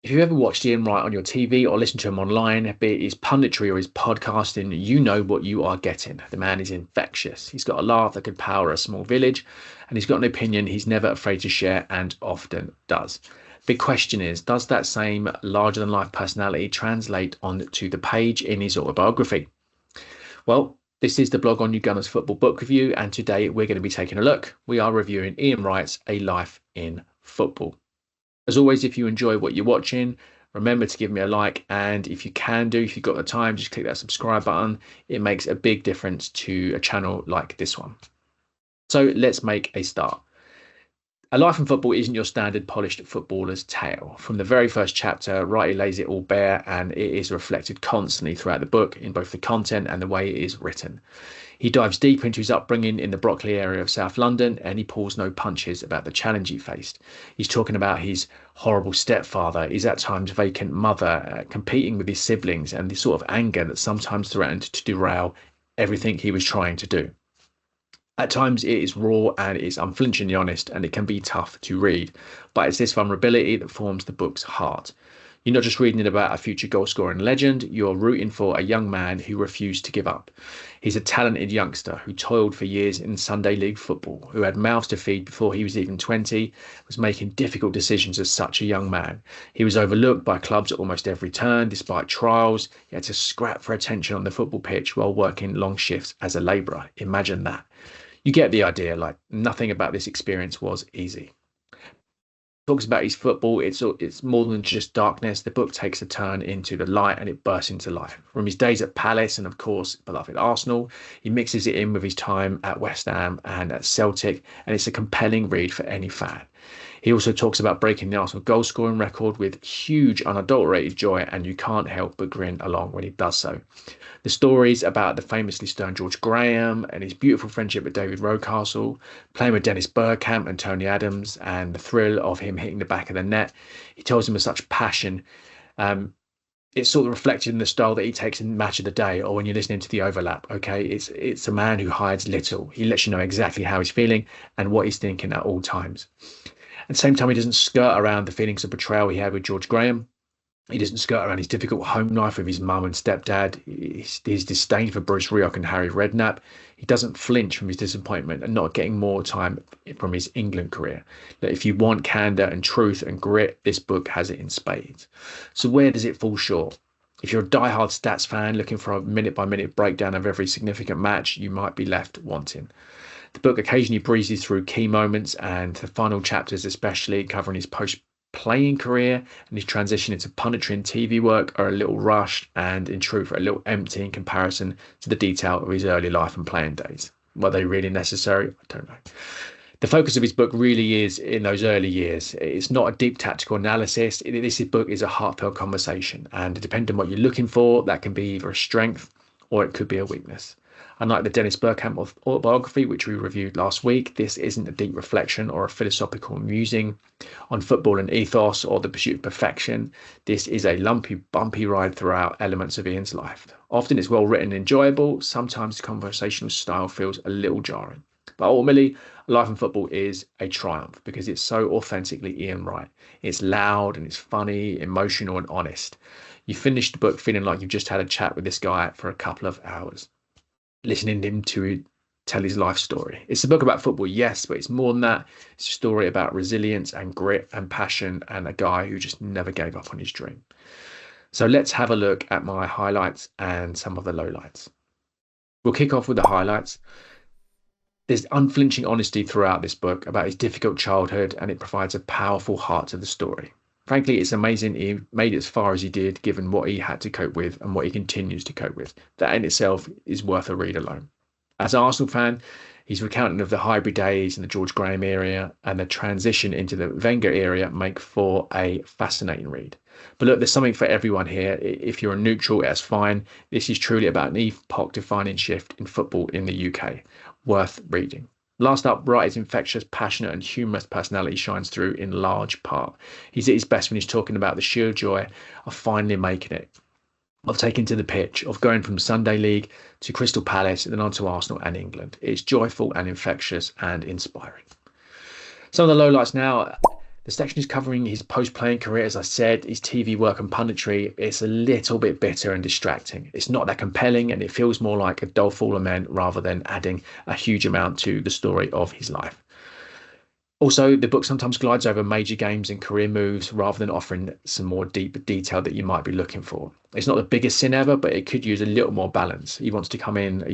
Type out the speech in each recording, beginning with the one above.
If you've ever watched Ian Wright on your TV or listened to him online, be it his punditry or his podcasting, you know what you are getting. The man is infectious. He's got a laugh that could power a small village, and he's got an opinion he's never afraid to share and often does. Big question is, does that same larger than life personality translate onto the page in his autobiography? Well, this is the Blog on You Gunners Football Book Review, and today we're going to be taking a look. We are reviewing Ian Wright's A Life in Football. As always, if you enjoy what you're watching, remember to give me a like. And if you if you've got the time, just click that subscribe button. It makes a big difference to a channel like this one. So let's make a start. A Life in Football isn't your standard polished footballer's tale. From the very first chapter, Wrighty lays it all bare, and it is reflected constantly throughout the book in both the content and the way it is written. He dives deep into his upbringing in the Brockley area of South London, and he pulls no punches about the challenge he faced. He's talking about his horrible stepfather, his at times vacant mother, competing with his siblings, and the sort of anger that sometimes threatened to derail everything he was trying to do. At times it is raw and it is unflinchingly honest, and it can be tough to read, but it's this vulnerability that forms the book's heart. You're not just reading about a future goal-scoring legend, you're rooting for a young man who refused to give up. He's a talented youngster who toiled for years in Sunday League football, who had mouths to feed before he was even 20, was making difficult decisions as such a young man. He was overlooked by clubs at almost every turn, despite trials. He had to scrap for attention on the football pitch while working long shifts as a labourer. Imagine that. You get the idea, like nothing about this experience was easy. Talks about his football, it's more than just darkness. The book takes a turn into the light and it bursts into life. From his days at Palace and of course beloved Arsenal, he mixes it in with his time at West Ham and at Celtic, and it's a compelling read for any fan. He also talks about breaking the Arsenal goal scoring record with huge unadulterated joy, and you can't help but grin along when he does so. The stories about the famously stern George Graham and his beautiful friendship with David Rocastle, playing with Dennis Bergkamp and Tony Adams, and the thrill of him hitting the back of the net. He tells him with such passion. It's sort of reflected in the style that he takes in Match of the Day, or when you're listening to the overlap. Okay, it's a man who hides little. He lets you know exactly how he's feeling and what he's thinking at all times. At the same time, he doesn't skirt around the feelings of betrayal he had with George Graham. He doesn't skirt around his difficult home life with his mum and stepdad, his disdain for Bruce Rioch and Harry Redknapp. He doesn't flinch from his disappointment and not getting more time from his England career. That if you want candour and truth and grit, this book has it in spades. So where does it fall short? If you're a diehard stats fan looking for a minute-by-minute breakdown of every significant match, you might be left wanting. The book occasionally breezes through key moments, and the final chapters especially, covering his post-playing career and his transition into punditry and TV work, are a little rushed and in truth are a little empty in comparison to the detail of his early life and playing days. Were they really necessary? I don't know. The focus of his book really is in those early years. It's not a deep tactical analysis. This book is a heartfelt conversation, and depending on what you're looking for, that can be either a strength or it could be a weakness. Unlike the Dennis Bergkamp autobiography, which we reviewed last week, this isn't a deep reflection or a philosophical musing on football and ethos or the pursuit of perfection. This is a lumpy, bumpy ride throughout elements of Ian's life. Often it's well written and enjoyable. Sometimes the conversational style feels a little jarring. But ultimately, Life in Football is a triumph because it's so authentically Ian Wright. It's loud and it's funny, emotional and honest. You finish the book feeling like you've just had a chat with this guy for a couple of hours, listening to him to tell his life story. It's a book about football, yes, but it's more than that. It's a story about resilience and grit and passion and a guy who just never gave up on his dream. So let's have a look at my highlights and some of the lowlights. We'll kick off with the highlights. There's unflinching honesty throughout this book about his difficult childhood, and it provides a powerful heart to the story. Frankly, it's amazing he made it as far as he did, given what he had to cope with and what he continues to cope with. That in itself is worth a read alone. As an Arsenal fan, he's recounting of the Highbury days and the George Graham era, and the transition into the Wenger era make for a fascinating read. But look, there's something for everyone here. If you're a neutral, that's fine. This is truly about an epoch-defining shift in football in the UK. Worth reading. Last up, Wright's infectious, passionate and humorous personality shines through in large part. He's at his best when he's talking about the sheer joy of finally making it, of taking to the pitch, of going from Sunday League to Crystal Palace and then on to Arsenal and England. It's joyful and infectious and inspiring. Some of the lowlights now. The section is covering his post-playing career, as I said, his TV work and punditry. It's a little bit bitter and distracting. It's not that compelling, and it feels more like a dull fall of men rather than adding a huge amount to the story of his life. Also, the book sometimes glides over major games and career moves rather than offering some more deep detail that you might be looking for. It's not the biggest sin ever, but it could use a little more balance. He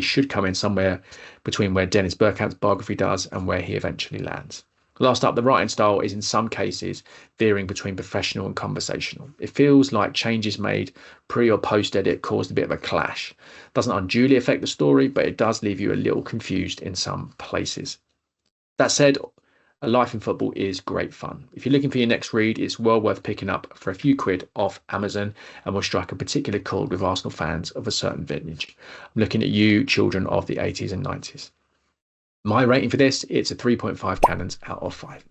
should come in somewhere between where Dennis Bergkamp's biography does and where he eventually lands. Last up, the writing style is in some cases veering between professional and conversational. It feels like changes made pre or post edit caused a bit of a clash. Doesn't unduly affect the story, but it does leave you a little confused in some places. That said, A Life in Football is great fun. If you're looking for your next read, it's well worth picking up for a few quid off Amazon and will strike a particular chord with Arsenal fans of a certain vintage. I'm looking at you, children of the 80s and 90s. My rating for this, it's a 3.5 cannons out of 5.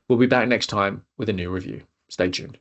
We'll be back next time with a new review. Stay tuned.